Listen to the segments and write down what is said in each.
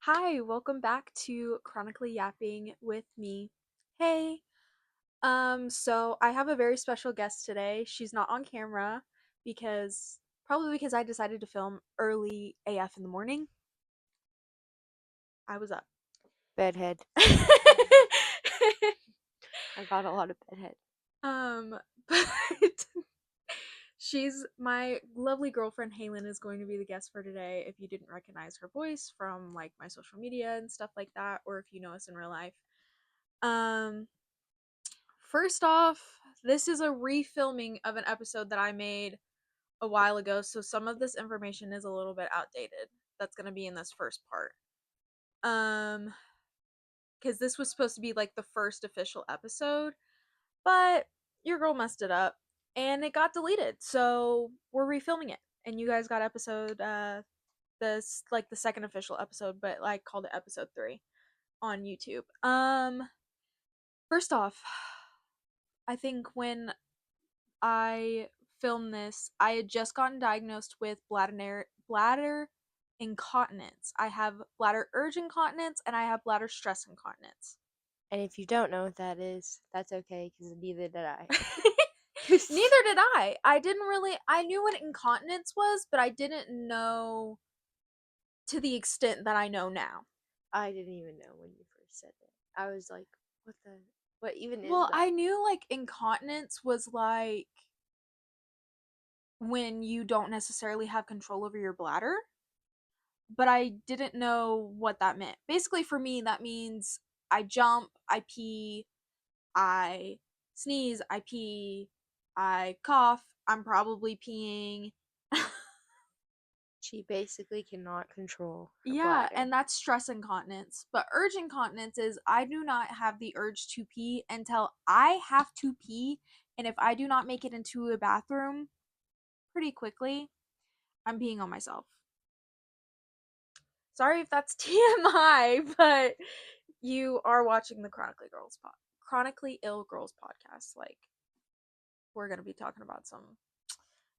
Hi, welcome back to Chronically Yapping with me. Hey, so I have a very special guest today. She's not on camera probably because I decided to film early AF in the morning. I was up. Bedhead. I got a lot of bedhead. um, but she's my lovely girlfriend Halen is going to be the guest for today. If you didn't recognize her voice from like my social media and stuff like that, or if you know us in real life. Um, First off, this is a refilming of an episode that I made a while ago, so some of this information is a little bit outdated. That's going to be in this first part. Um cuz this was supposed to be like the first official episode, but your girl messed it up and it got deleted. So, we're refilming it. And you guys got episode this like the second official episode, but like called it episode 3 on YouTube. First off, I think when I filmed this, I had just gotten diagnosed with bladder incontinence. I have bladder urge incontinence and I have bladder stress incontinence. And if you don't know what that is, that's okay because neither did I. Neither did I. I knew what incontinence was, but I didn't know to the extent that I know now. I didn't even know when you first said it. I was like, what even is Well, that? I knew like incontinence was like when you don't necessarily have control over your bladder, but I didn't know what that meant. Basically, for me, that means I jump, I pee, I sneeze, I pee, I cough, I'm probably peeing. She basically cannot control her Yeah, bladder. and that's stress incontinence. But urge incontinence is I do not have the urge to pee until I have to pee. And if I do not make it into a bathroom pretty quickly, I'm peeing on myself. Sorry if that's TMI, but you are watching the Chronically Ill Girls podcast. Like, we're gonna be talking about some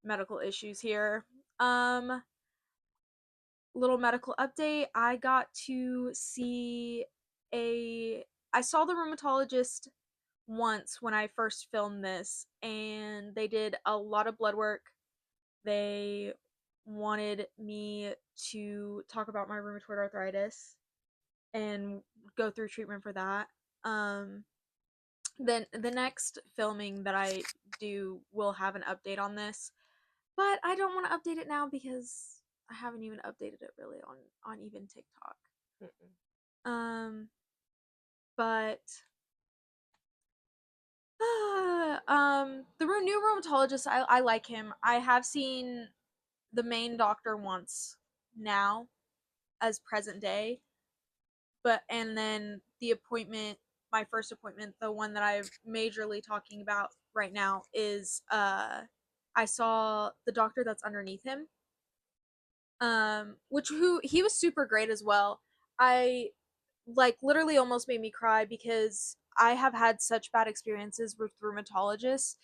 medical issues here. Um, Little medical update. A. I saw the rheumatologist once when I first filmed this, and they did a lot of blood work. They wanted me to talk about my rheumatoid arthritis and go through treatment for that. Um, then the next filming that I do will have an update on this, but I don't want to update it now because I haven't even updated it really on even TikTok. Mm-mm. Um, but the new rheumatologist, I like him. I have seen the main doctor once now as present day, but and then the appointment, my first appointment, the one that I'm majorly talking about right now is I saw the doctor that's underneath him, which who he was super great as well. I like literally almost made me cry because I have had such bad experiences with rheumatologists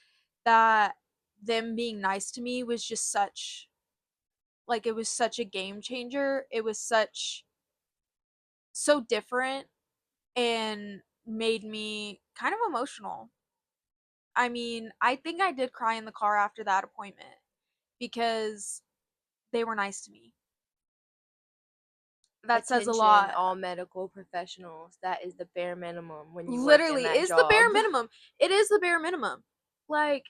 that them being nice to me was just such, like, it was such a game changer. It was such so different and made me kind of emotional. I mean, I think I did cry in the car after that appointment because they were nice to me. That says a Attention, lot. all medical professionals. That is the bare minimum when you work in Literally, that is the bare job. minimum. It is the bare minimum. Like,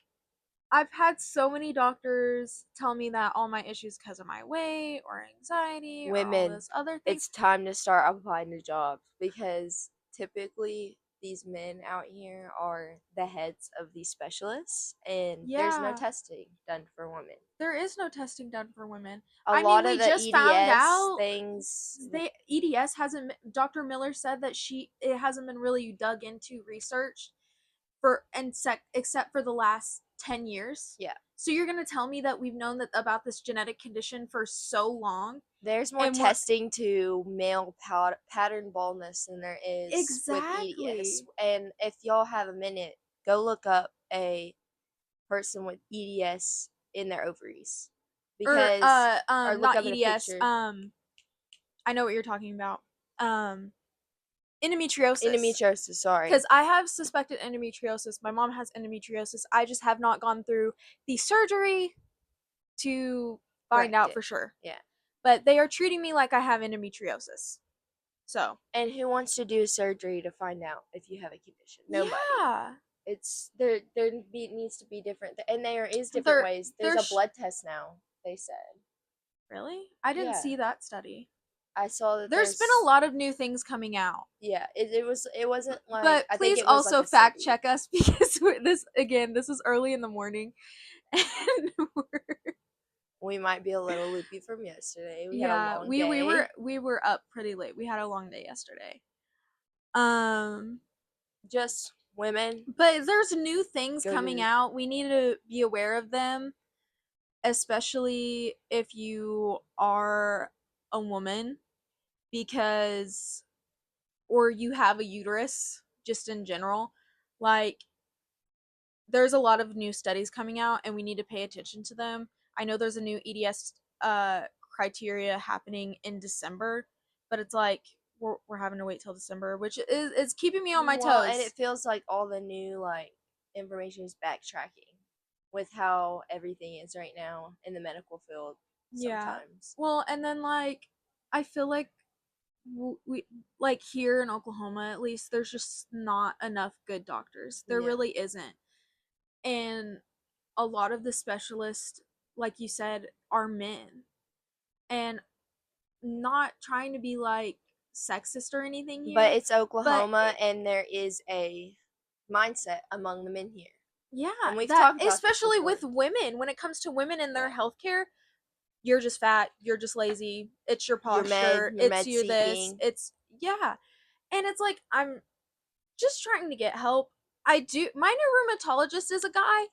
I've had so many doctors tell me that all my issues because of my weight or anxiety or all Women, this other things. it's time to start applying to jobs because typically these men out here are the heads of these specialists and there's no Yeah, testing done for women. there is no testing done for women. A I mean, lot of we the just found EDS out things, they EDS hasn't. Dr. Miller said that it hasn't been really dug into research except for the last 10 years. yeah, So you're going to tell me that we've known that about this genetic condition for so long there's more and we're testing to male pattern baldness than there is with EDS. exactly And if y'all have a minute, go look up a person with EDS in their ovaries or because, or look not up at a EDS. picture. I know what you're talking about. um endometriosis, Endometriosis, sorry. because I have suspected endometriosis. My mom has endometriosis. I just have not gone through the surgery to find Correct out it. for sure. Yeah. But they are treating me like I have endometriosis. So, And who wants to do surgery to find out if you have a condition? Nobody. yeah. It's needs to be different, and there is different There ways. There's a there's blood test now, they said. really? I didn't Yeah. see that study. I saw that There's been a there's lot of new things coming out. yeah, it wasn't like But I think please it was like also a fact study. check us because this is early in the morning and We might be a little loopy from yesterday. We had a yeah, long we day. were up pretty late. We had a long day yesterday. Um Just women but there's new things go coming to out. We need to be aware of them, especially if you are a woman, because or you have a uterus just in general. Like there's a lot of new studies coming out and we need to pay attention to them. I know there's a new EDS criteria happening in December, but it's like we're having to wait till December, which is it's keeping me on my well, and toes. it feels like all the new like information is backtracking with how everything is right now in the medical field Yeah. sometimes. Well, and then like I feel like we like here in Oklahoma at least there's just not enough good doctors. There Yeah. really isn't. And a lot of the specialists, like you said, are men. And not trying to be like sexist or anything But here, it's but Oklahoma and there is a mindset among the men here. yeah, And we've that talked about this especially with before. women, when it comes to women in their Yeah. healthcare, you're just fat, you're just lazy, it's your posture, You're it's med you this, seeking. it's yeah. And it's like I'm just trying to get help. I do my new rheumatologist is a guy,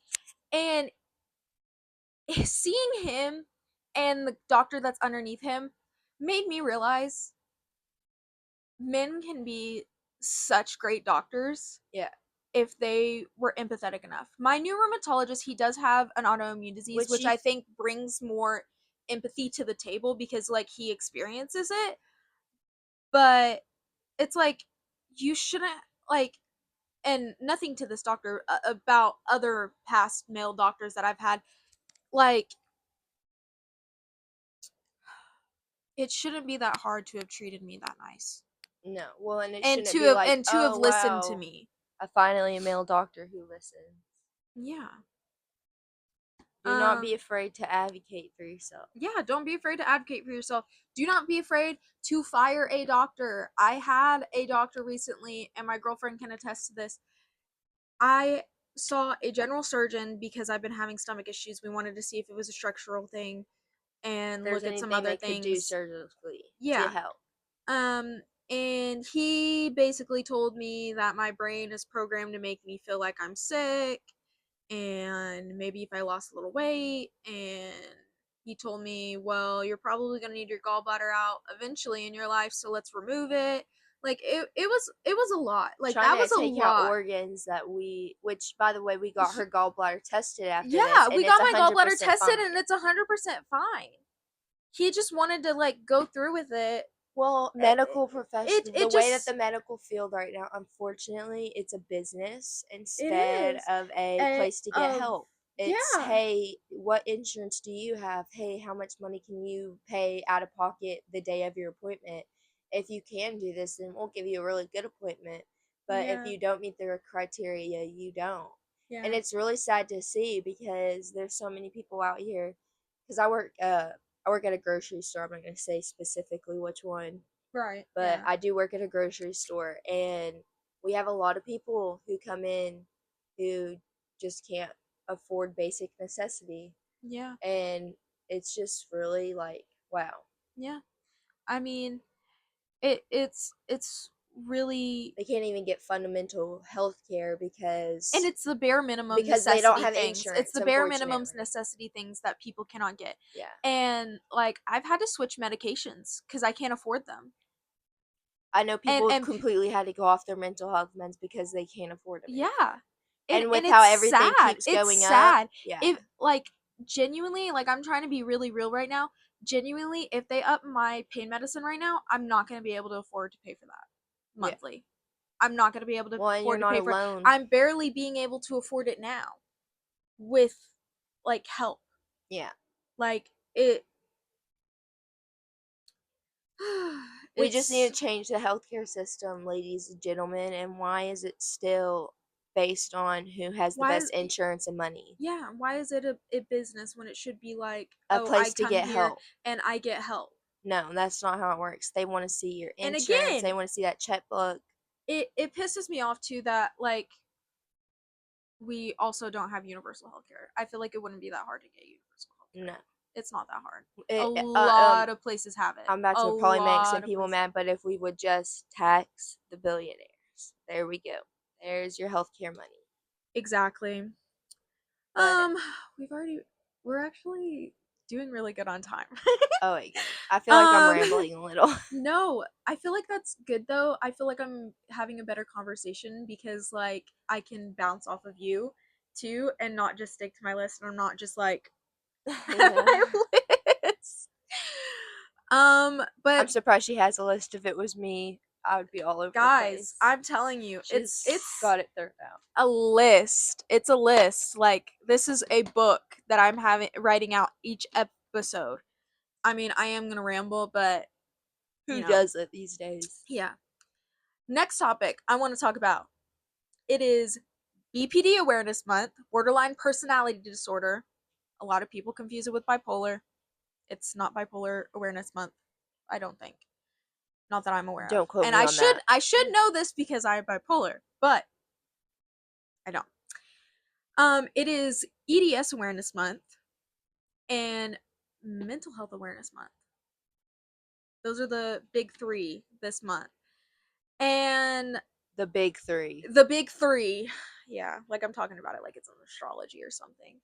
and seeing him and the doctor that's underneath him made me realize men can be such great doctors Yeah. if they were empathetic enough. My new rheumatologist, he does have an autoimmune disease, Which which you I think brings more empathy to the table because like he experiences it. But it's like you shouldn't like and nothing to this doctor about other past male doctors that I've had, like it shouldn't be that hard to have treated me that nice no. Well, and it shouldn't be like, and to have "Oh, listened to wow, me. I finally a male doctor who listens." Yeah. Do not be Um afraid to advocate for yourself. yeah, don't be afraid to advocate for yourself. Do not be afraid to fire a doctor. I had a doctor recently, and my girlfriend can attest to this. I saw a general surgeon because I've been having stomach issues. We wanted to see if it was a structural thing If and there's look at some anything other they could do things. surgically to Yeah. help. Um, and he basically told me that my brain is programmed to make me feel like I'm sick and maybe if I lost a little weight. And he told me, well, you're probably going to need your gallbladder out eventually in your life, so let's remove it. Like it was a lot. Like Trying that to was a take out lot. organs that which by the way, we got He, her gallbladder tested after this, yeah, and we it's got a my hundred gallbladder percent tested fine. and it's 100% fine. He just wanted to like go through with it. Well, It medical profession, the it way that the just medical field right now, unfortunately, it's a business it instead is of a a place to get of help. It's, yeah, hey, what insurance do you have? Hey, how much money can you pay out of pocket the day of your appointment? If you can do this, then we'll give you a really good appointment. But if yeah, you don't meet the criteria, you don't. And yeah, it's really sad to see because there's so many people out here. Because I work at a grocery store. I'm not going to say specifically which one, right, but yeah, I do work at a grocery store, and we have a lot of people who come in who just can't afford basic necessity, yeah, and it's just really like, wow. yeah. I mean, it's really They can't even get fundamental health care and it's the bare minimum because they don't necessity have things. It's insurance, the bare minimum unfortunately. necessity things that people cannot get. Yeah. And like I've had to switch medications cuz I can't afford them. I know people have And completely had to go off their mental health meds because they can't afford them anymore. yeah. And with And how it's everything sad. keeps It's going up, sad. yeah. If like genuinely like I'm trying to be really real right now. genuinely, if they up my pain medicine right now, I'm not going to be able to afford to pay for that Yeah. monthly. I'm not going to be able to Well, and you're afford to not pay for it. alone. I'm barely being able to afford it now with like help. Yeah. Like it We just need it's to change the healthcare system, ladies and gentlemen. And why is it still based on who has the why best insurance and money? yeah, why is it a business when it should be like, A oh, I place to come get here help. and I get help. No, that's not how it works. They want to see your And insurance. They again, want to see that checkbook. it pisses me off too that like we also don't have universal healthcare. I feel like it wouldn't be that hard to get universal healthcare. No. It's not that hard. A It, lot of places have it. I'm about A to probably make some lot of people places. mad, but if we would just tax the billionaires, there we go. There's your healthcare money. Exactly. But Um, we've already we're actually doing really good on time. oh wait, good. I feel like I'm um, rambling a little. no, I feel like that's good though. I feel like I'm having a better conversation because like I can bounce off of you too and not just stick to my list and I'm not just like Yeah. my list. I'm But surprised she has a list. If it was me, I would be all over the guys, place. I'm telling you, She's it's got it thrown out. a list. It's a list. Like this is a book that I'm having writing out each episode. I mean, I am gonna ramble, but you Who know, does it these days? yeah. Next topic I want to talk about. It is BPD Awareness Month, borderline personality disorder. A lot of people confuse it with bipolar. It's not bipolar awareness month, I don't think. Not that I'm aware of. Don't quote And me I on should that. I should know this because I'm bipolar, but I don't. It is EDS Awareness Month and Mental Health Awareness Month. Those are the big 3 this month. And The big three. the big 3, yeah, like I'm talking about it like it's an astrology or something.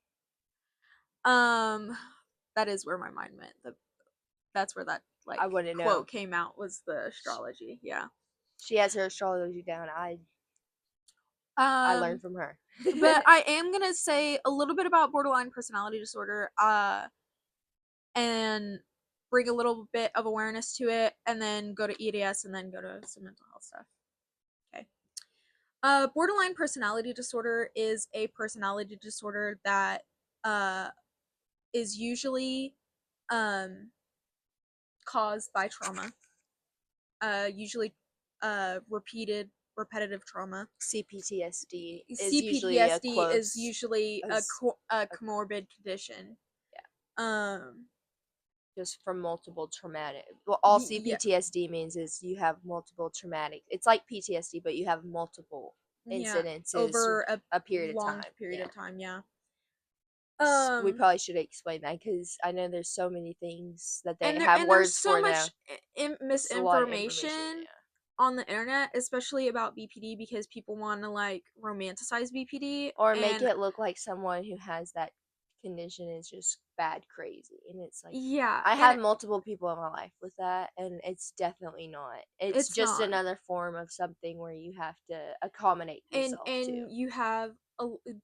Um that is where my mind went. That's where that like I wouldn't know. quote came out was the astrology. Yeah. She has her astrology down. I learned Um from her. but I am going to say a little bit about borderline personality disorder and bring a little bit of awareness to it and then go to EDS and then go to some mental health stuff. Okay. Borderline personality disorder is a personality disorder that uh, is usually um, caused by trauma, usually repeated repetitive trauma. CPTSD is usually a CPTSD is close usually as a a, comorbid condition. yeah, Um, just from multiple traumatic. Well, all yeah, CPTSD means is you have multiple traumatic. It's like PTSD, but you have multiple yeah, incidences over a a period of long time. period Yeah. of time. Yeah. We Um, probably should explain that because I know there's so many things that they have and there's words so for now. much It's a lot of information. misinformation on the internet, especially about BPD, because people want to like romanticize BPD, Or make and it look like someone who has that condition is just bad crazy. And it's like, yeah, I and have multiple people in my life with that, and it's definitely not. It's it's just not. another form of something where you have to accommodate yourself to. And you have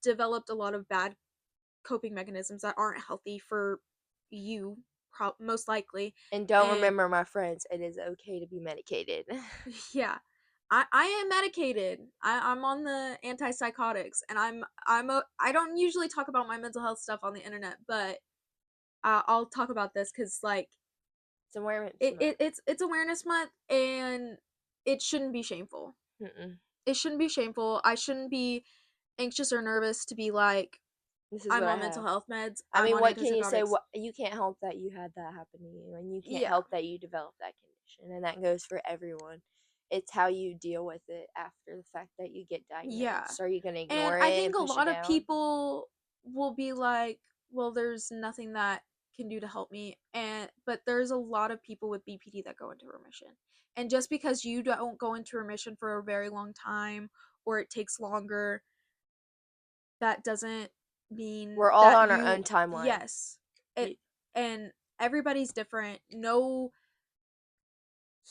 developed a lot of bad coping mechanisms that aren't healthy for you, most likely, And don't and remember, my friends, it is okay to be medicated. yeah. I am medicated. I'm on the antipsychotics, and I don't usually talk about my mental health stuff on the internet, but I'll talk about this because like It's awareness month. it's awareness month, and it shouldn't be shameful. Mm-mm. It shouldn't be shameful. I shouldn't be anxious or nervous to be like This is I'm what I on mental have. health meds. I I'm mean, on what can you say? antipsychotics. What you can't help that you had that happen to you, and you can't Yeah, help that you developed that condition, and that goes for everyone. It's how you deal with it after the fact that you get yeah. diagnosed. Are you gonna And ignore I it think and a push it lot of down? people will be like, well, there's nothing that can do to help me. And but there's a lot of people with BPD that go into remission. And just because you don't go into remission for a very long time or it takes longer, that doesn't mean We're all that on our you own timeline. yes. It You, and everybody's different. No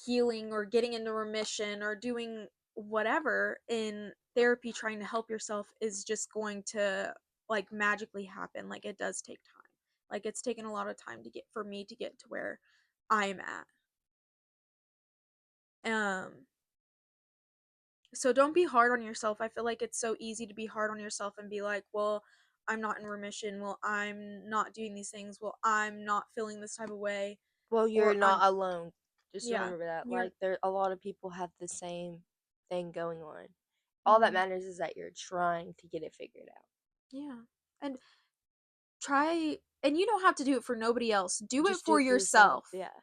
healing or getting into remission or doing whatever in therapy trying to help yourself is just going to like magically happen. Like it does take time. Like it's taken a lot of time to get for me to get to where I'm at. Um so don't be hard on yourself. I feel like it's so easy to be hard on yourself and be like, well, I'm not in remission. Well, I'm not doing these things. Well, I'm not feeling this type of way. Well, you're Or I'm, not alone. Just yeah, remember that. you're, Like there a lot of people have the same thing going on. All that mhm, matters is that you're trying to get it figured out. yeah. And try, and you don't have to do it for nobody else. Do it Just do for it for yourself. yourself. Yeah.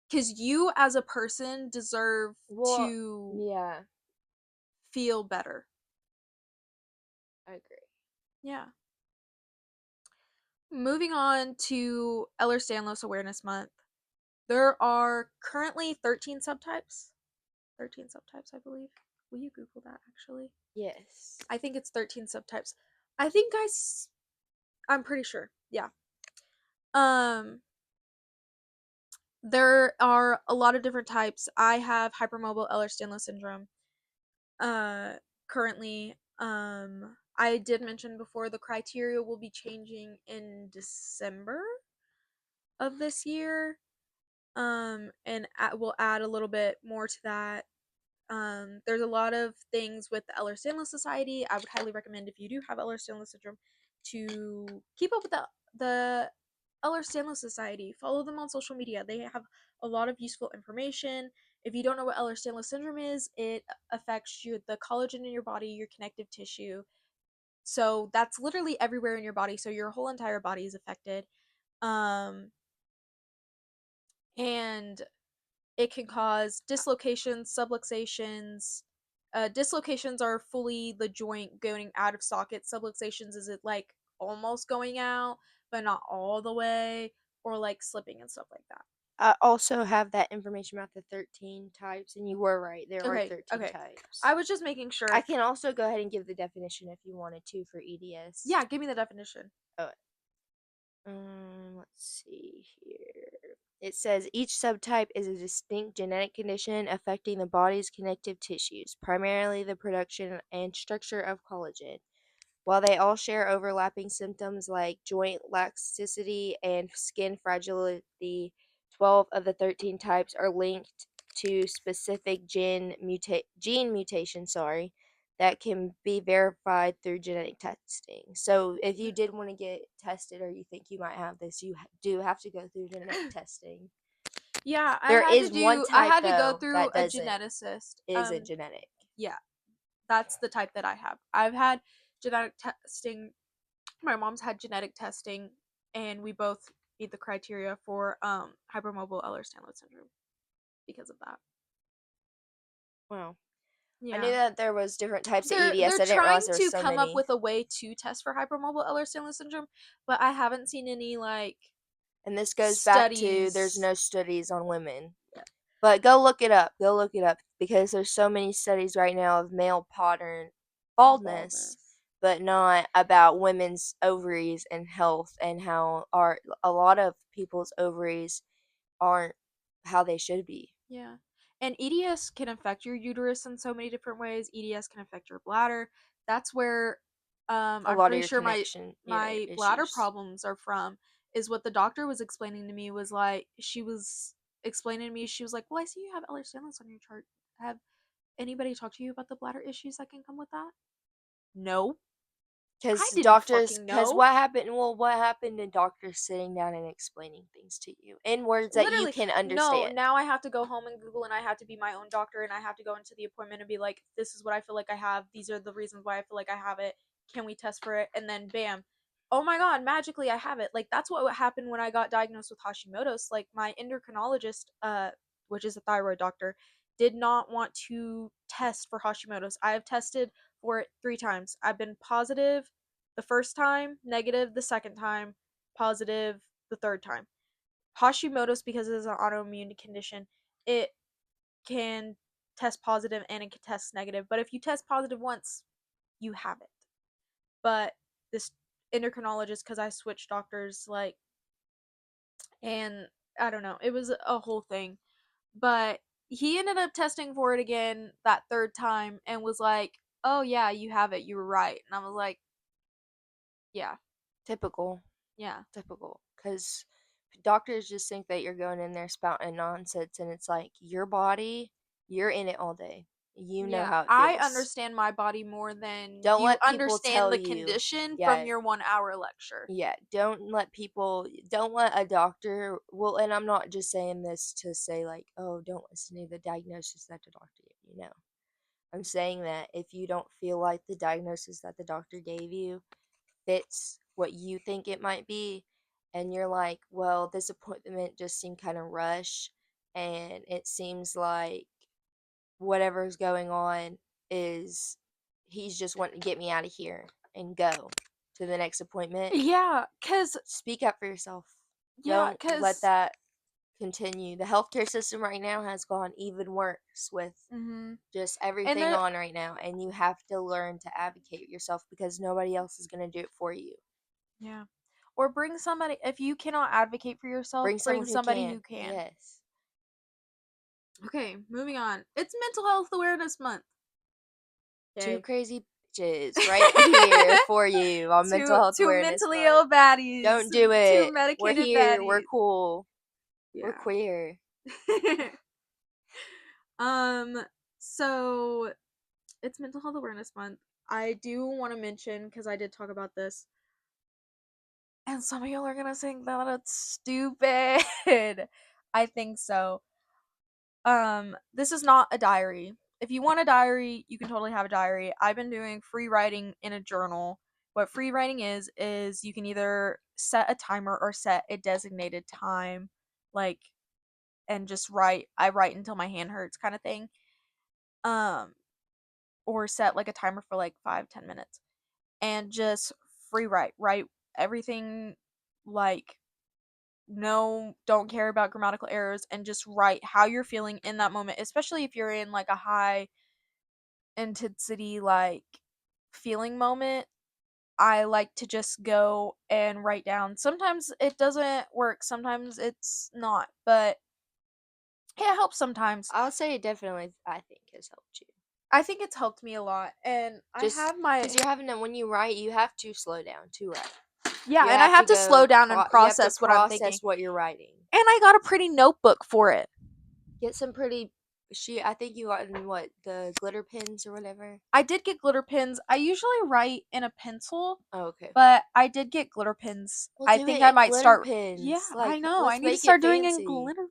Because you as a person deserve Well, to yeah, feel better. I agree. Yeah. Moving on to Ehlers-Danlos Awareness Month. There are currently 13 subtypes. 13 subtypes, I believe. Will you Google that actually? Yes. I think it's 13 subtypes. I think I'm pretty sure. Yeah. Um there are a lot of different types. I have hypermobile Ehlers-Danlos syndrome. Uh currently I did mention before the criteria will be changing in December of this year. And we'll add a little bit more to that. There's a lot of things with the Ehlers-Danlos Society. I would highly recommend if you do have Ehlers-Danlos syndrome to keep up with the Ehlers-Danlos Society. Follow them on social media. They have a lot of useful information. If you don't know what Ehlers-Danlos syndrome is, it affects the collagen in your body, your connective tissue. So that's literally everywhere in your body. So your whole entire body is affected. Um, and it can cause dislocations, subluxations. Dislocations are fully the joint going out of socket. Subluxations is it like almost going out, but not all the way, or like slipping and stuff like that. I also have that information about the 13 types, and you were right. There are Okay, 13 okay. types. I was just making I sure. can also go ahead and give the definition if you wanted to for EDS. Yeah, give me the definition. Oh, let's see here. It says each subtype is a distinct genetic condition affecting the body's connective tissues, primarily the production and structure of collagen. While they all share overlapping symptoms like joint laxity and skin fragility, 12 of the 13 types are linked to specific gene mutation, that can be verified through genetic testing. So if you did want to get tested or you think you might have this, you do have to go through genetic testing. Yeah, There is one I type had to go though through that a doesn't geneticist. is a genetic. Yeah, that's the type that I have. I've had genetic testing. My mom's had genetic testing, and we both meet the criteria for hypermobile Ehlers-Danlos syndrome because of that. Wow. I knew Yeah. that there was different types of They're EDS. I didn't realize trying there was to so come up many. with a way to test for hypermobile Ehlers-Danlos syndrome, but I haven't seen any like And this goes back to there's studies. no studies on women. Yeah, But go look it up. Go look it up because there's so many studies right now of male pattern baldness, baldness. but not about women's ovaries and health and how are a lot of people's ovaries aren't how they should be. Yeah. And EDS can affect your uterus in so many different ways. EDS can affect your bladder. That's where A I'm lot of pretty your sure connection, your my bladder issues. problems are from is what the doctor was explaining to me was like she was explaining to me she was like, "Well, I see you have Ehlers-Danlos on your chart. Have anybody talked to you about the bladder issues that can come with that?" No. I didn't fucking Because know. what happened, well, what happened to doctors sitting down and explaining things to you in words that you Literally, can no, understand? now I have to go home and Google and I have to be my own doctor and I have to go into the appointment and be like, this is what I feel like I have. These are the reasons why I feel like I have it. Can we test for it? And then bam. Oh my god, magically I have it. Like that's what happened when I got diagnosed with Hashimoto's. Like my endocrinologist, which is a thyroid doctor, did not want to test for Hashimoto's. I have tested for it 3 times. I've been positive the first time, negative the second time, positive the third time. Hashimoto's, because it is an autoimmune condition, it can test positive and it can test negative. But if you test positive once, you have it. But this endocrinologist, because I switched doctors, like, and I don't know, it was a whole thing. But he ended up testing for it again that third time and was like, "Oh yeah, you have it. You were right." And I was like, "Yeah, Typical. Yeah. Typical. Because doctors just think that you're going in there spouting nonsense, and it's like your body, you're in it all day. You know Yeah, how it I feels. understand my body more than Don't you let people understand tell the you, condition from yeah, your 1 hour lecture. yeah, don't let a doctor, well, and I'm not just saying this to say, like, oh, don't listen to the diagnosis that the doctor gave you. No. I'm saying that if you don't feel like the diagnosis that the doctor gave you fits what you think it might be, and you're like, well, this appointment just seemed kind of rush, and it seems like whatever's going on is he's just wanting to get me out of here and go to the next appointment. Yeah, cause Speak up for yourself. yeah, Don't let cause that continue. The healthcare system right now has gone even worse with mhm. just And everything there on right now, and you have to learn to advocate yourself because nobody else is going to do it for you. yeah. Or bring somebody if you cannot advocate for yourself, Bring bring someone who somebody can. who can. Yes. Okay, moving on. It's Mental Health Awareness Month. Two Okay. crazy bitches right here for you on Mental Health Two Awareness mentally Month. ill baddies. Don't do Two it. We're medicated here. We're baddies. cool. We're Yeah. queer. um so it's Mental Health Awareness Month. I do want to mention because I did talk about this, and some of y'all are gonna think that it's stupid. I think so. This is not a diary. If you want a diary, you can totally have a diary. I've been doing free writing in a journal. What free writing is you can either set a timer or set a designated time, like, and just write. I write until my hand hurts, kind of thing. Um, or set like a timer for like 5-10 minutes, and just free write everything, like, no, don't care about grammatical errors, and just write how you're feeling in that moment, especially if you're in like a high intensity, like, feeling moment. I like to just go and write down. Sometimes it doesn't work, sometimes it's not, but it helps sometimes. I'll say it definitely, I think, has helped you. I think it's helped me a lot, and I Just have because my you're having to, when you write, you have to slow down to write. yeah, You and I have to have to slow down and you have to process what I'm thinking. process what you're writing. And I got a pretty notebook for it. Get some pretty, I think you got in what, the glitter pens or whatever. I did get glitter pens. I usually write in a pencil, Oh, okay. but I did get glitter pens. Well, I do think it I in might glitter start. Yeah, pens. I Like, know. I let's need to make it start doing in fancy. glitter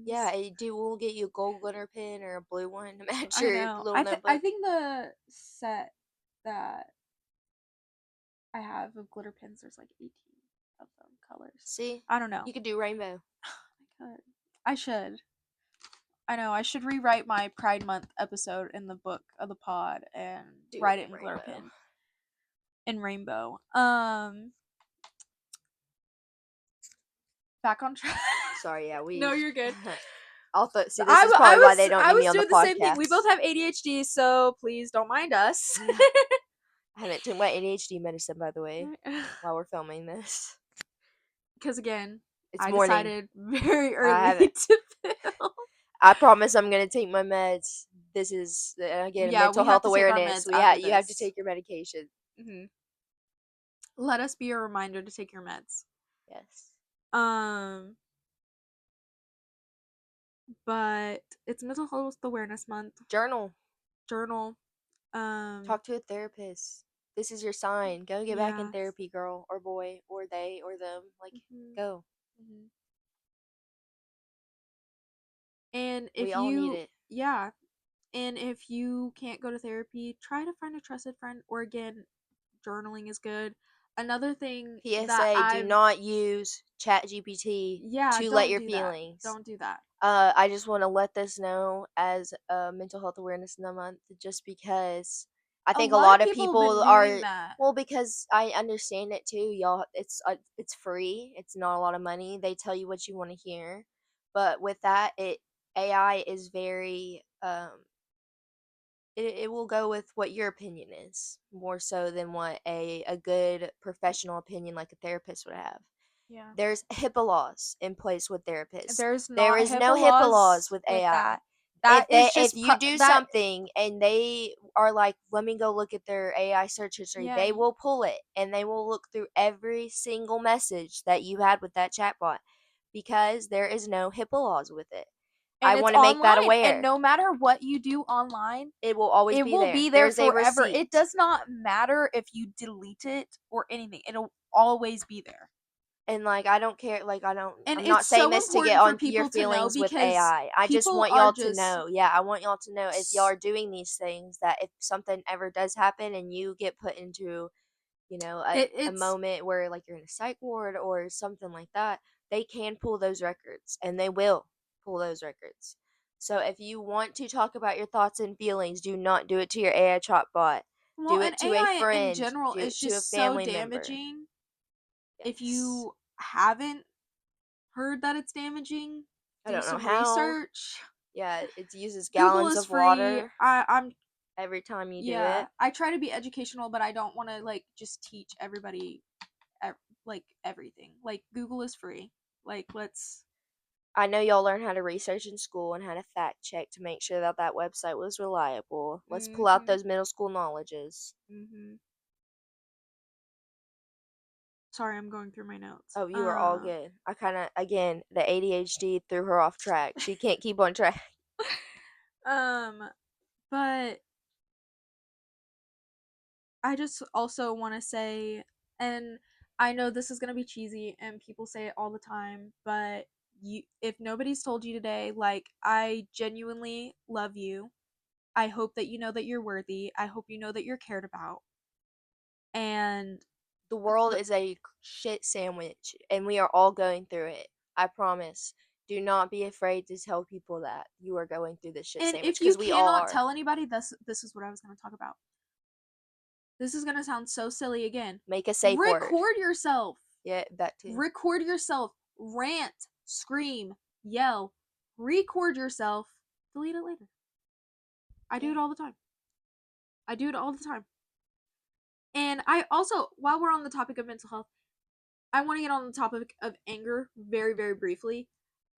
Yeah, pens. we'll get you a gold glitter pen or a blue one to match I your know. little I notebook. think the set that I have of glitter pens, there's like 18 of them colors. See, I don't know. you could do rainbow. I could. I should. I know. I should rewrite my Pride Month episode in the book of the pod and Do it write in it in glitter rainbow. pen in rainbow. Back on track. Sorry, yeah, No, we. you're good. See, this is probably why they don't I need me was on the doing the same thing. We both podcast. have ADHD, so please don't mind us. I haven't took my ADHD medicine, by the way, while we're filming this. Because again, It's I morning. decided very I early haven't. to film. I promise I'm gonna take my meds. This is again Yeah, mental we have health to take our awareness. meds after You have to this. take your medication. Let us be a reminder to take your meds. Yes. Um, but it's Mental Health Awareness Month. Journal. Journal. Um, Talk to a therapist. This is your sign. Go get back in yeah. therapy, girl or boy or they or them. Like, Mhm, go. mhm. And We if all need you, it. yeah, and if you can't go to therapy, try to find a trusted friend, or again, journaling is good. Another thing that PSA: do I've, not use ChatGPT yeah, to let don't your do that. feelings. Don't do that. I just want to let this know as Mental Health Awareness Month, just because I A think a lot of lot of people have been people doing are, that. well, because I understand it too, y'all. It's free. It's not a lot of money. They tell you what you want to hear, but with that, it AI is very it will go with what your opinion is more so than what a good professional opinion like a therapist would have. Yeah. There's HIPAA laws in place with therapists. There's There not is no HIPAA HIPAA laws laws with with AI. that. That is If just you do that. something and they are like, let me go look at their AI search history, Yeah, they will pull it and they will look through every single message that you had with that chatbot because there is no HIPAA laws with it. I and it's want to make that online, and aware. no matter what you do online, It will always it be will there. be there There's a forever. It receipt. does not matter if you delete it or anything. It'll always be there. And like I don't care, like And I'm not it's saying so this to get important for on your people to know feelings with because AI. I just people want are y'all to just know. Yeah, I want y'all to know if y'all are doing these things that if something ever does happen and you get put into, a it's moment where like you're in a psych ward or something like that, they can pull those records and they will pull those records. So if you want to talk about your thoughts and feelings, do not do it to your AI chatbot. well, Do and it to a AI in friend, general do is it to a just so family member. damaging. If Yes. you haven't heard that it's damaging, I do don't know some how. research. Yeah, it uses Google gallons is of free. water I'm every time you do yeah. it. I try to be educational, but I don't want to like just teach everybody like everything. Like Google is free. Like let's. I know y'all learn how to research in school and how to fact check to make sure that that website was reliable. Let's pull out Mhm. those middle school knowledges. Mhm. Sorry, I'm going through my notes. Oh, you are all good. I kind of, again, the ADHD threw her off track. She can't keep on track. Um, but I just also want to say, and I know this is gonna be cheesy, and people say it all the time, but if nobody's told you today, like I genuinely love you. I hope that you know that you're worthy. I hope you know that you're cared about. And The world the, is a shit sandwich, and we are all going through it. I promise. Do not be afraid to tell people that you are going through this shit and sandwich if you because we all cannot are. tell anybody, this is what I was gonna talk about. This is gonna sound so silly again. Make a safe word. Record yourself. Yeah, that too. Record yourself. Rant, scream, yell. Record yourself. Delete it later. I do Yeah. it all the time. I do it all the time. And I also, while we're on the topic of mental health, I want to get on the topic of anger very, very briefly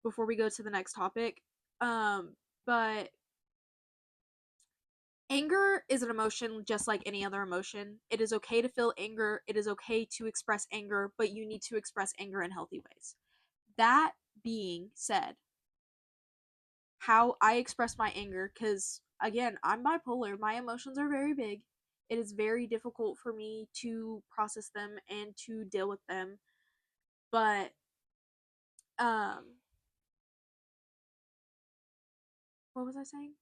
before we go to the next topic. But anger is an emotion just like any other emotion. It is okay to feel anger. It is okay to express anger, but you need to express anger in healthy ways. That being said, how I express my anger, because again, I'm bipolar, my emotions are very big. It is very difficult for me to process them and to deal with them. But, um, what was I saying?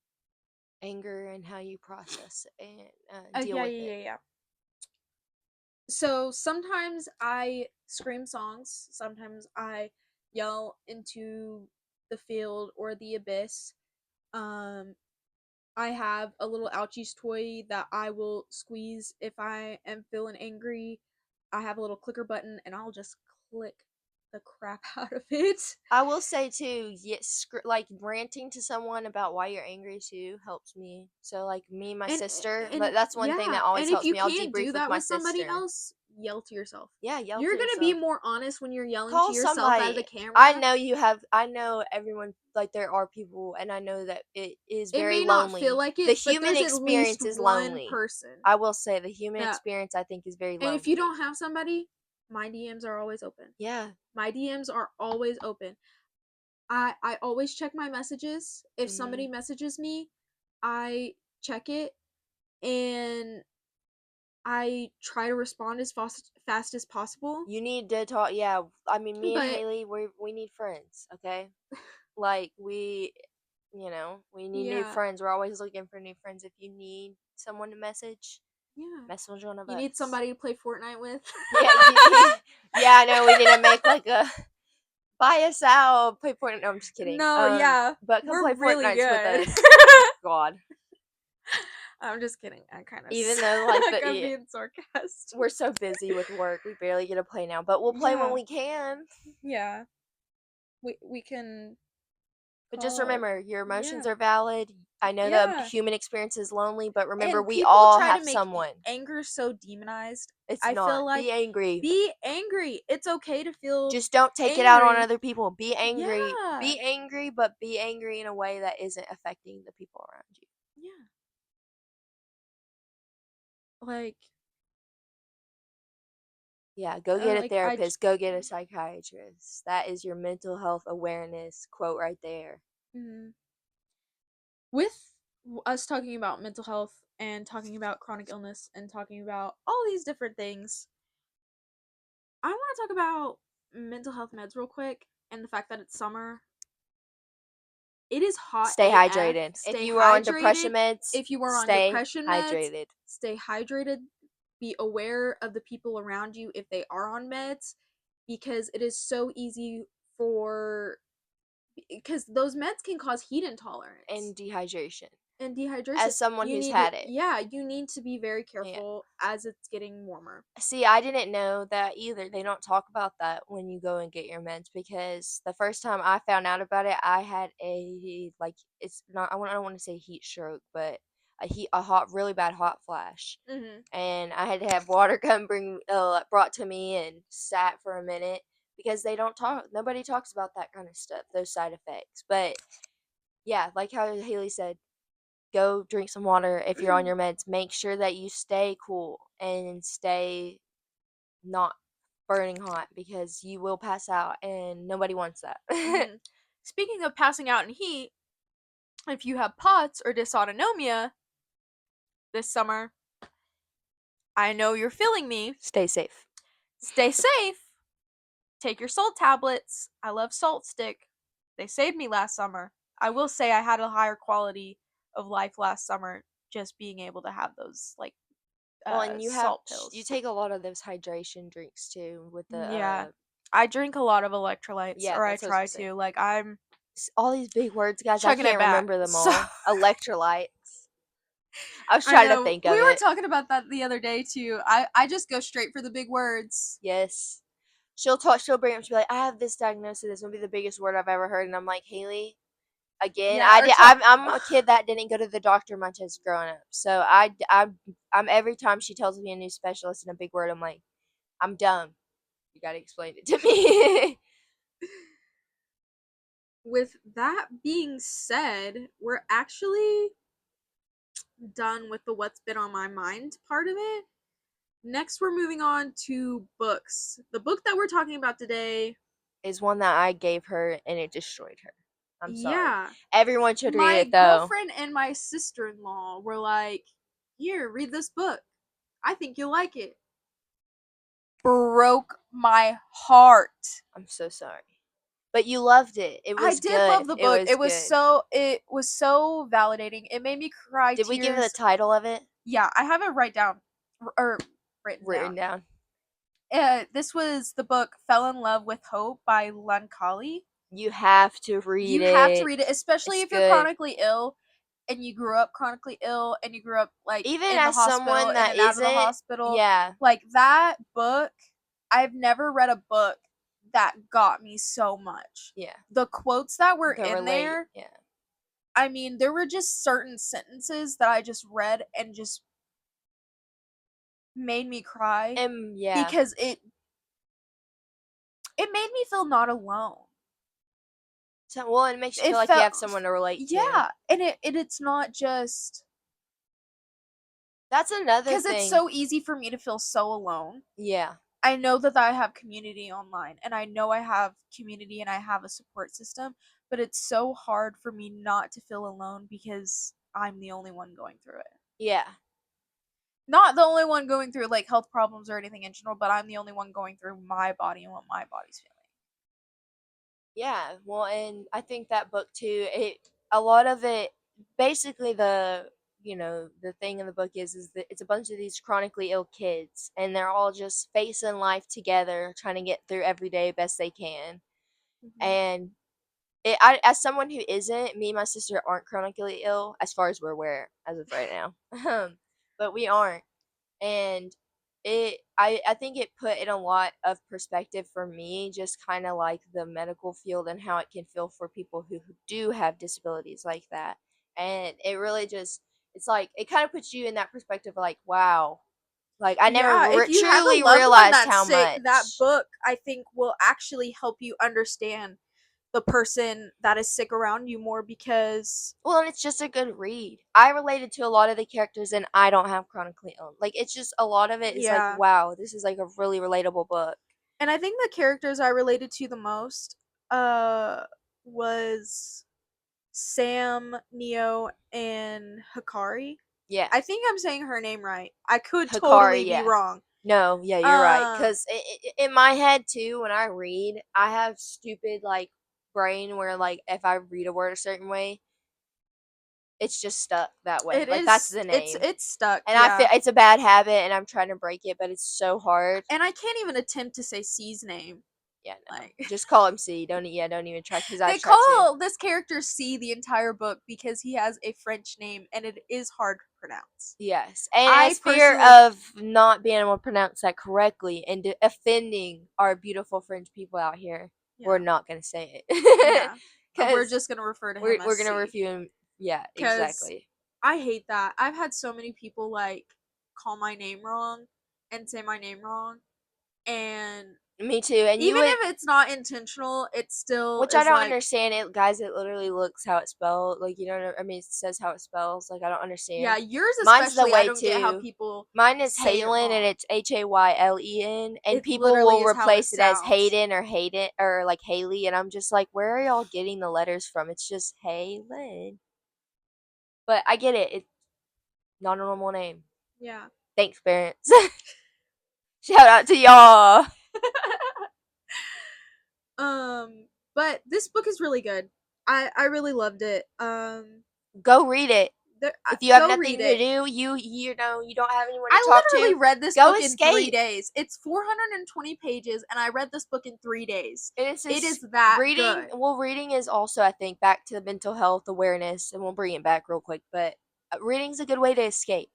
Anger and how you process and deal Yeah, with yeah, it. yeah, yeah. So sometimes I scream songs, sometimes I yell into the field or the abyss. Um, I have a little ouchies toy that I will squeeze if I am feeling angry. I have a little clicker button and I'll just click the crap out of it. I will say too, yes, like ranting to someone about why you're angry too helps me. So like me and my And sister, and that's one thing yeah, that always and if helps you me. I'll can't do debrief with that my with somebody sister. else, yell to yourself. Yeah, yell You're to going to be yourself. more honest when you're yelling to Call yourself at somebody. the I camera. know you have. I know everyone. Like there are people, and I know that it is It very may not feel lonely. like The it, but human there's at least experience is one lonely. person. I will say the human Yeah. experience I think is very And if you lonely. don't have somebody, my DMs are always open. Yeah. My DMs are always open. I always check my messages. If somebody Mhm. messages me, I check it and I try to respond as fast as possible. You need to talk. Yeah, I mean, me and But Haley, we need friends. Okay, like we need new yeah, friends. We're always looking for new friends. If you need someone to yeah. message one of You need us. somebody to play Fortnite with. Yeah, yeah. I know we need to make like a buy us out, play Fortnite. No, I'm just kidding. No, yeah. But come We're play really Fortnites with good. us. Oh God. I'm just kidding. I kind of Even though like suck. I'm being we're sarcastic. so busy with work, we barely get to play now. But we'll play when Yeah. we can. Yeah. We can But just call. remember, your emotions Yeah. are valid. I know the Yeah. human experience is lonely, but remember, And we people all try to have make someone. anger so demonized. It's I feel not. like Be angry. be angry. It's okay to feel Just don't take it out on angry. other people. Be angry. Yeah. Be angry, but be angry in a way that isn't affecting the people around you. Yeah. Like Yeah, go get a like therapist. Go get a psychiatrist. That is your mental health awareness quote right there. mhm. With us talking about mental health and talking about chronic illness and talking about all these different things, I want to talk about mental health meds real quick and the fact that it's summer. It is hot Stay AF. hydrated. If Stay you are on hydrated. depression meds, If you are on stay depression meds, hydrated. stay hydrated. Be aware of the people around you if they are on meds because it is so easy for because those meds can cause heat intolerance And dehydration. and dehydration. As someone You who's need to had it. yeah, you need to be very Yeah. careful as it's getting warmer. See, I didn't know that either. They don't talk about that when you go and get your meds because the first time I found out about it, I had a like it's not I don't want to say heat stroke, but a hot really bad hot flash. Mhm. And I had to have water come brought to me and sat for a minute because they don't talk nobody talks about that kind of stuff, those side effects. But yeah, like how Haley said, go drink some water if you're on your meds. Make sure that you stay cool and stay not burning hot because you will pass out and nobody wants that. Mhm. Speaking of passing out in heat, if you have POTS or dysautonomia this summer, I know you're feeling me. Stay safe. Stay safe. Take your salt tablets. I love Salt Stick. They saved me last summer. I will say I had a higher quality of life last summer just being able to have those like Well, and salt you pills. take a lot of those hydration drinks too with the Yeah. I drink a lot of electrolytes yeah, or I that's what I was try gonna say. to. Like I'm All these big words, guys. I chugging it can't back. remember them So all. Electrolytes. I was I trying to know. think We of were it. talking about that the other day too. I just go straight for the big words. Yes. She'll talk. She'll bring up. She'll be like, "I have this diagnosis. It's gonna be the biggest word I've ever heard." And I'm like, Haley, again, Yeah, or talk I'm a kid that didn't go to the doctor much as growing up. So I'm every time she tells me a new specialist and a big word, I'm like, I'm dumb. You gotta explain it to me. with that being said, we're actually done with the what's been on my mind part of it. Next, we're moving on to books. The book that we're talking about today, Is one that I gave her and it destroyed her. I'm sorry. yeah, Everyone should read my it though. girlfriend and my sister in law were like, here, read this book. I think you'll like it. Broke my heart. I'm so sorry. But you loved it. It I was did love good. the It book. was good. It was so validating. It made me cry Did we give the tears. title of it Yeah, I have it right down or written written down. down? This was the book "Fell in Love with Hope" by Lankali. You have to read You have to it. read it, especially It's if you're good. chronically ill and you grew up chronically ill and you grew up like Even in the as hospital, someone in that and out of the isn't, hospital. yeah, Like that book, I've never read a book that got me so much. yeah, The quotes that were the in relate, there, yeah, I mean, there were just certain sentences that I just read and just made me cry and yeah. because it made me feel not alone. So, well, it makes you It feel like you felt have someone to relate to. yeah, and it's not just That's another because it's thing. so easy for me to feel so alone. Yeah, I know that I have community online and I know I have community and I have a support system, but it's so hard for me not to feel alone because I'm the only one going through it. yeah, Not the only one going through like health problems or anything in general, but I'm the only one going through my body and what my body's feeling. yeah. Well, and I think that book too. It a lot of it, basically the thing in the book is that it's a bunch of these chronically ill kids, and they're all just facing life together, trying to get through every day best they can, Mm-hmm. and as someone who isn't, me and my sister aren't chronically ill as far as we're aware as of right now. But we aren't. And I think it put in a lot of perspective for me, just kind of like the medical field and how it can feel for people who do have disabilities like that. and it really just it's like it kind of puts you in that perspective of like, wow, like I never Yeah, if you have a truly loved one realized that's how sick, that much. book I think will actually help you understand the person that is sick around you more because Well, and it's just a good read. I related to a lot of the characters, and I don't have chronically ill. Like it's just a lot of it is like, yeah. wow, this is like a really relatable book. And I think the characters I related to the most uh was Sam, Neo, and Hikari. Yeah, I think I'm saying her name right. I could totally Hikari. be Yeah, wrong. no, yeah, you're right. Um, Cause in my head too, when I read, I have stupid like brain where like if I read a word a certain way, it's just stuck that way. it Like that's is. the It's name, it's stuck. and I feel Yeah, it's a bad habit, and I'm trying to break it, but it's so hard. and I can't even attempt to say C's name. Yeah, no, Like just call him C. Don't yeah, don't even try. Cause they I've tried to. call this character C the entire book because he has a French name and it is hard to pronounce. Yes, and I as fear personally, of not being able to pronounce that correctly and offending our beautiful French people out here, we're yeah, not gonna say it yeah. We're because just gonna refer to him we're as we're gonna C refuse him. Yeah, because exactly. I hate that. I've had so many people like call my name wrong and say my name wrong, and Me too. And you even would, if it's not intentional, it still which I is don't like, understand it, guys. It literally looks how it's spelled. Like you don't. I mean, it says how it spells. Like I don't yeah, understand. yours Mine's the especially. I way don't get how too. people Mine is say it Halen and wrong. it's Haylen, and It people literally will is how it replace it as sounds. Hayden or Hayden or like Haley, and I'm just like, where are y'all getting the letters from? It's just Halen. But I get it. It's not a normal name. Yeah. Thanks, parents. Shout out to y'all. But this book is really good. I really loved it. Go read it. If you have Go read nothing to it. do, you know you don't have anyone to I talk to, literally read this go book in three escape. days. It's 420 pages, and I read this book in 3 days. And it's It is just that reading. good. Well, reading is also, I think, back to mental health awareness, and we'll bring it back real quick. But reading's a good way to escape.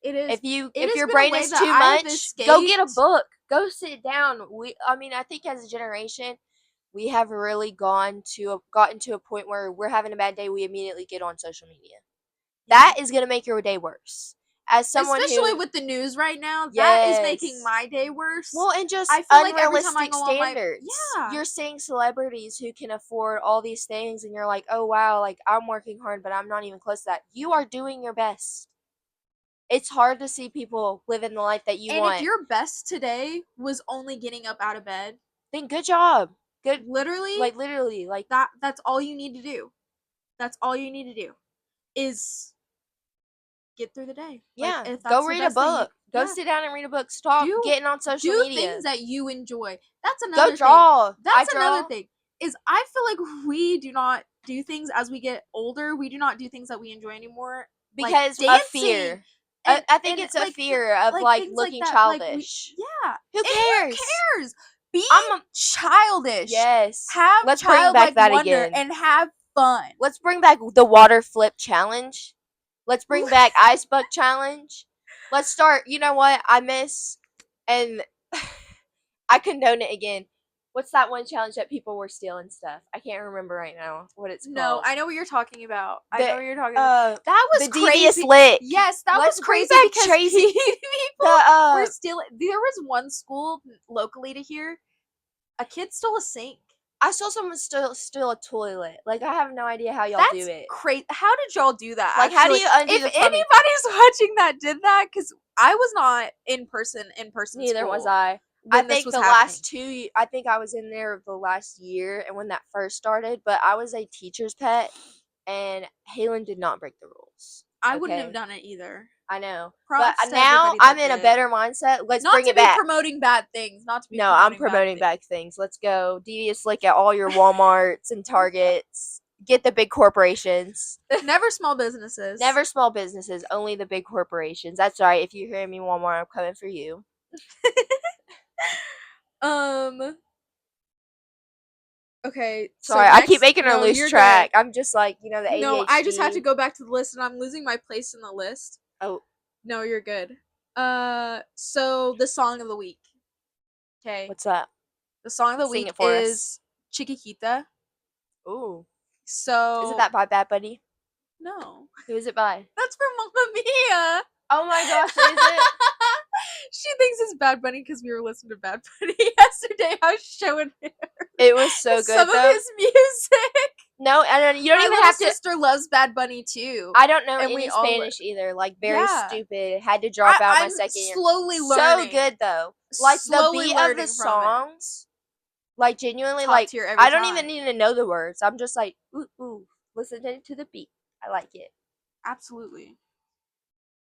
It is. It If has your been a brain way is that too I have much, go get a escaped. book. Go sit down. I mean, I think as a generation, we have really gotten to a point where we're having a bad day, we immediately get on social media. Yeah. That is gonna make your day worse. As someone Especially who, with the news right now, that is making yes, my day worse. well, and I just feel like every time I unrealistic go on my, standards. yeah. You're seeing celebrities who can afford all these things, and you're like, oh wow, like I'm working hard, but I'm not even close to that. You are doing your best. It's hard to see people living the life that you And if want. your best today was only getting up out of bed, Then good job. Good, literally, like literally, like that's all you need to do. That's all you need to do is get through the day. Like yeah, if go that's the read a best that you, book. Go yeah, sit down and read a book. Stop do getting on social do things media. that you enjoy. That's Go another thing. draw. I That's another draw thing. Is I feel like we do not do things as we get older. We do not do things that we enjoy anymore, like because of dancing fear. and I think it's a fear of like like things like looking that. Like we, childish. yeah. Who And cares? who cares? Be I'm a, childish. yes. Have Let's bring back childlike that wonder again. and have fun. Let's bring back the water flip challenge. Let's bring back ice bucket challenge. Let's start. You know what I miss, and I condone it again. What's that one challenge that people were stealing stuff? I can't remember right now what it's No, called. I know what you're talking about. I The know what you're talking about. uh That was the devious crazy. lick. Yes, that was Let's bring crazy back because Tracy. The people were stealing. There was one school locally to here. A kid stole a sink. I saw someone steal a toilet. Like I have no idea how y'all do That's it. crazy. How did y'all do that? Like how do Actually, you undo if the plumbing? anybody's watching that did that, because I was not in person Neither was school I. I when this think was the happening. last I think I was in there the last year and when that first started, but I was a teacher's pet and Halen did not break the rules. I wouldn't have Okay. done it either. I know. But Props to now everybody I'm that in a did. better mindset. Let's Not bring to it be back. promoting bad things. Not to be No, I'm promoting bad promoting things. back things. Let's go. Devious Lick at all your Walmarts and Targets. Get the big corporations. Never small businesses. Never small businesses, only the big corporations. That's right. If you're hearing me, Walmart, I'm coming for you. um. Okay. So Sorry, I keep next, making her no, lose you're good. track. I'm just like, the No, I just had to ADHD. go back to the list, and I'm losing my place in the list. Oh, No, you're good. So the song of the week. Okay. what's that? The song of the Sing week it for us. is Chiquita. Ooh. Is it So that by Bad Buddy? No. Who is it by? That's for Mamma Mia. Oh my gosh, is it? She thinks it's Bad Bunny because we were listening to Bad Bunny yesterday. I was showing her It was so some good of though. his music. No, and you don't My even little have to. sister loves Bad Bunny too, I don't know and we any all Spanish either. Like very yeah. stupid. Had to drop out my I'm second year. slowly So learning, good though. Like the beat of the from it. songs, like genuinely, Top like tier every I don't even time. need to know the words. I'm just like ooh ooh, listening to the beat. I like it. Absolutely.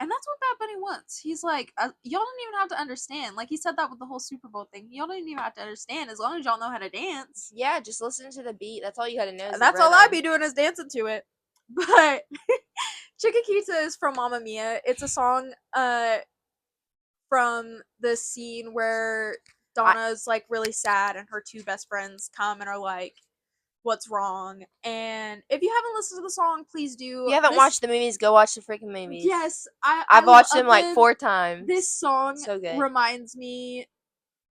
And that's what Bad Bunny wants. He's like, y'all don't even have to understand. Like he said that with the whole Super Bowl thing. Y'all don't even have to understand as long as y'all know how to dance. Yeah, just listen to the beat. That's all you gotta know is the That's all I rhythm. be doing is dancing to it. But Chiquita is from Mamma Mia. It's a song from the scene where I Donna's like really sad and her two best friends come and are like, what's wrong? And if you haven't listened to the song, please If do. you haven't This watched the movies, go watch the freaking movies. yes, I I've watched them love like them. 4 This times. song So good. reminds me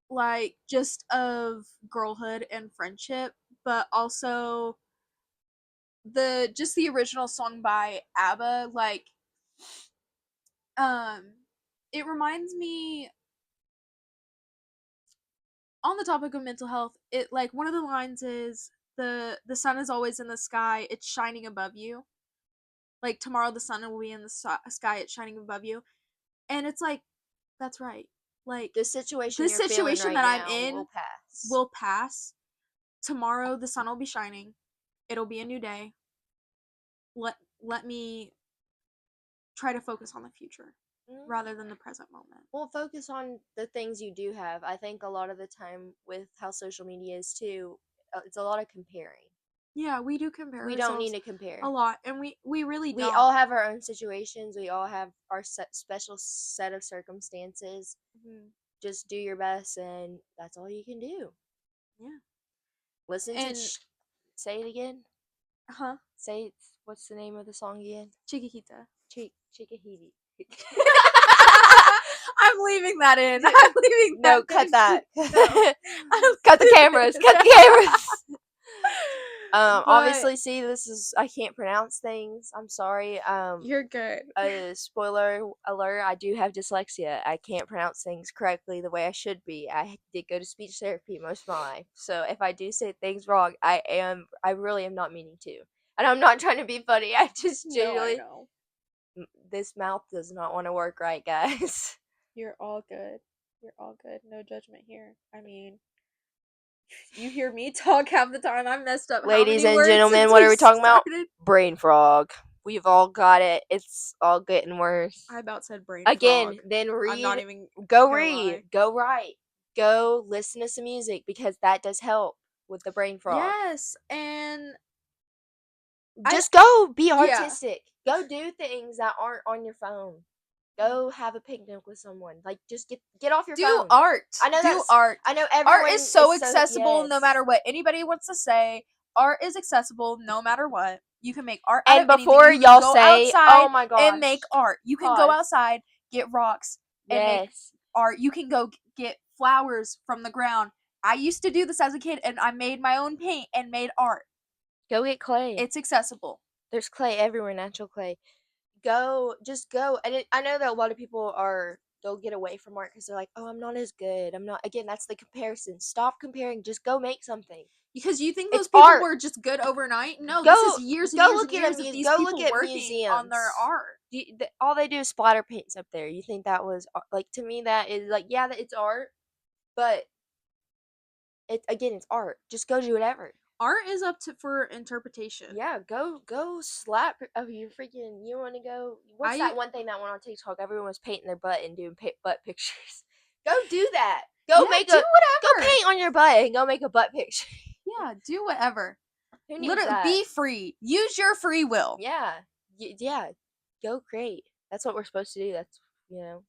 like just of girlhood and friendship, but also the original song by ABBA, like um it reminds me on the topic of mental health, it like one of the lines is the sun is always in the sky, it's shining above you. Like tomorrow the sun will be in the sky, it's shining above you. And it's like that's right. Like The situation this you're feeling situation right that I'm now in will pass. will pass. Tomorrow the sun will be shining. It'll be a new day. Let me try to focus on the future Mm. rather than the present moment. Well, focus on the things you do have. I think a lot of the time with how social media is too, it's a lot of comparing. Yeah, we do compare We don't need ourselves to a compare. lot, and we really We don't. all have our own situations. We all have our special set of circumstances. Mhm. Just do your best, and that's all you can do. Yeah, Listen to. and Say it again. huh, Say what's the name of the song again? Chiquita. Chickahee. I'm leaving that in. I'm leaving that No, cut in. that. No, I'm Cut the cameras. leaving Cut the it. cameras. But Obviously, see, this is I can't pronounce things. I'm sorry. you're good. Spoiler alert: I do have dyslexia. I can't pronounce things correctly the way I should be. I did go to speech therapy most of my life, so if I do say things wrong, I really am not meaning to, and I'm not trying to be funny. I just No, I genuinely, know. this mouth does not want to work right, guys. You're all good. You're all good. No judgment here. I mean, you hear me talk half the time. I messed up how Ladies many and words gentlemen, since what we are we talking about? started? Brain frog. We've all got it. It's all getting worse. I about said brain Again, frog. then I'm not read, even go gonna read, lie. go write, go listen to some music because that does help with the brain frog. Yes, and I Just go be yeah, artistic. Go do things that aren't on your phone. Go have a picnic with someone. Like just get off your do phone. art. I know Do that's art. I know Art is everyone so is so accessible no yes. matter what anybody wants to say. Art is accessible no matter what. You can make art out of And anything. before You can y'all go say, "Oh outside my and make gosh." art. You can go Pause. outside, get rocks and make Yes. art. You can go get flowers from the ground. I used to do this as a kid and I made my own paint and made art. Go get clay. It's accessible. There's clay everywhere, natural clay. Go, just go. And I know that a lot of people they'll get away from art because they're like, oh, I'm not as good. I'm not. Again, that's the comparison. Stop comparing. Just go make something. Because you think those It's people art. were just good overnight? No, this is Go, years and go years look and at a years of these Go look people at working on their museums. art. All they do is splatter paints up there. You think that was like to me that is like yeah, it's art, but it again it's art. Just go do whatever. Art is up to for interpretation. Yeah, go slap. Oh, you freaking! You want to go? What's I that one thing that went on TikTok? Everyone was painting their butt and doing butt pictures. Go do that. Go yeah, make do go whatever. paint on your butt and go make a butt picture. Yeah, do whatever. Who needs Literally, that? be free. Use your free will. Yeah, yeah. Go create. That's what we're supposed to do. That's you know.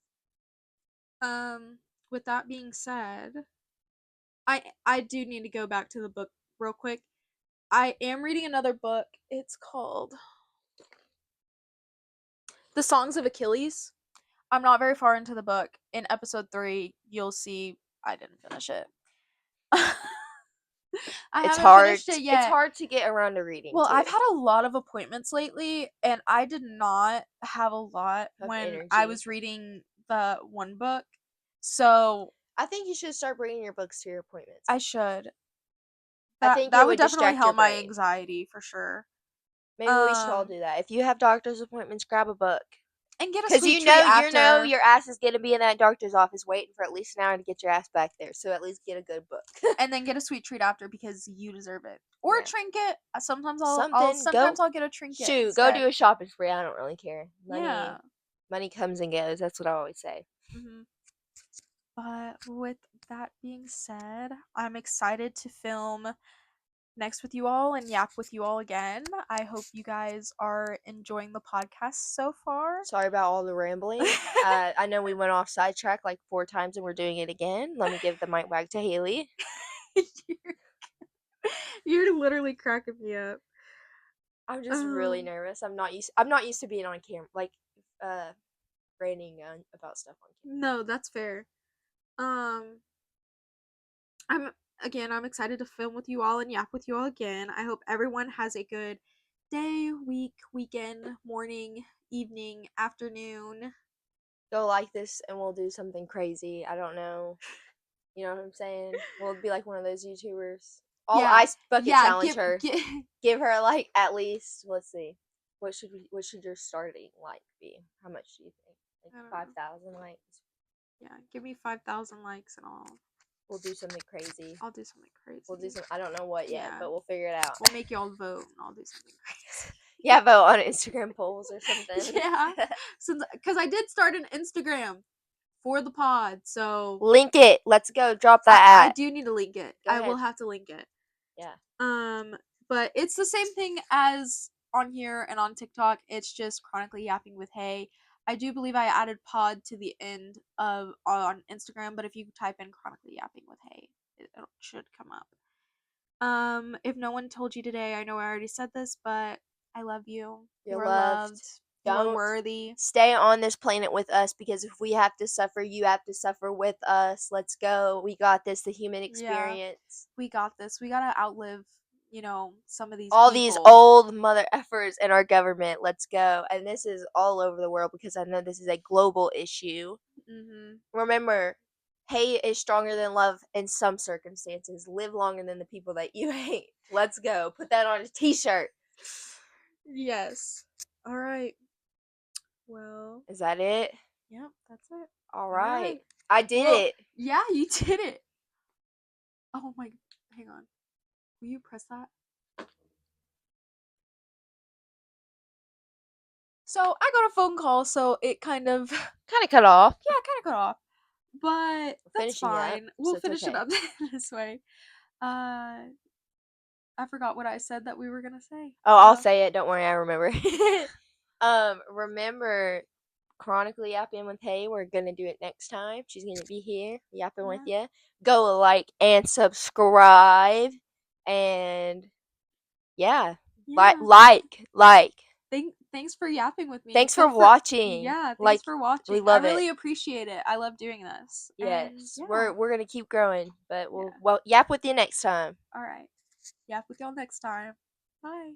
Um, with that being said, I do need to go back to the book real quick. I am reading another book. It's called The Songs of Achilles. I'm not very far into the book. In episode 3, you'll see I didn't finish it. I It's haven't hard. finished it It's yet. hard to get around to reading Well, too. I've had a lot of appointments lately, and I did not have a lot Of when I energy. was reading the one book. So I think you should start bringing your books to your appointments. I should. I That think it that would would definitely distract your help my brain. anxiety for sure. Maybe we should all Um, do that. If you have doctor's appointments, grab a book. and get a Cause sweet treat you know after, your ass is gonna be in that doctor's office waiting for at least an hour to get your ass back there. So at least get a good book. and then get a sweet treat after because you deserve it. Or a Yeah. trinket. Sometimes Something. Go I'll get a trinket shoot. Go instead. do a shopping spree. I don't really care. Yeah. Money comes and goes. That's what I always say. Hmm. But with that being said, I'm excited to film next with you all and yap with you all again. I hope you guys are enjoying the podcast so far. Sorry about all the rambling. I know we went off sidetrack like 4 times and we're doing it again. Let me give the mic back to Haley. you're, you're literally cracking me up. I'm just really Um, nervous. I'm not used to being on camera like uh ranting about stuff on no, that's fair. Um, I'm I'm excited to film with you all and yap with you all again. I hope everyone has a good day, week, weekend, morning, evening, afternoon. camera. Go like this and we'll do something crazy. I don't know. You know what I'm saying? We'll be like one of those YouTubers. All Yeah, ice bucket yeah. challenge her. Get Give her like at least let's see. What should your starting like be? How much do you think? Like I don't know. 5,000 likes? Yeah, give me 5,000 likes and We'll do something crazy. I'll do something We'll do crazy. some I don't know what yet, Yeah, but we'll figure it out. we'll make y'all vote and I'll do something crazy. Yeah, vote on Instagram polls or something. Yeah, since because I did start an Instagram for the pod, so Link it. Let's go. Drop I that at. do need to link it. Go I will ahead. have to link it. Yeah. But it's the same thing as on here and on TikTok. It's just chronically yapping with Hay. I do believe I added pod to the end of on Instagram, but if you type in chronically yapping with Hay, it should come up. If no one told you today, I know I already said this, but I love you. You You're are loved. loved. You are Don't worthy. stay on this planet with us because if we have to suffer, you have to suffer with us. Let's go. We got this. The human Yeah, experience. we got this. We gotta outlive, some of these All these people. old mother effers in our government. Let's go. And this is all over the world because I know this is a global issue. Mhm. Remember, hate is stronger than love in some circumstances. Live longer than the people that you hate. Let's go. Put that on a t-shirt. Yes. All right. Well, Is that it? yep, that's it. All All right. right. I did Well, it. yeah, you did it. Oh my, hang on. Will you press that? So I got a phone call, so it kind of, yeah, Kind of cut off. kind of cut off. But that's Finishing up, fine. so We'll it's finish it okay. up this way. Uh, I forgot what I said that we were gonna say. Oh, I'll So say it. Don't worry, I remember. Remember chronically yapping with Hay. We're gonna do it next time. She's gonna be here yapping with yeah, you. Go like and subscribe, and yeah, yeah. like. Thanks for yapping with me. Thanks for Feel for watching. Yeah, thanks Like for we watching. I love it. really appreciate it. I love doing this. And Yes, yeah, we're gonna keep growing, but yeah. we'll yap with you next time. All right. Yap with y'all next time. Bye.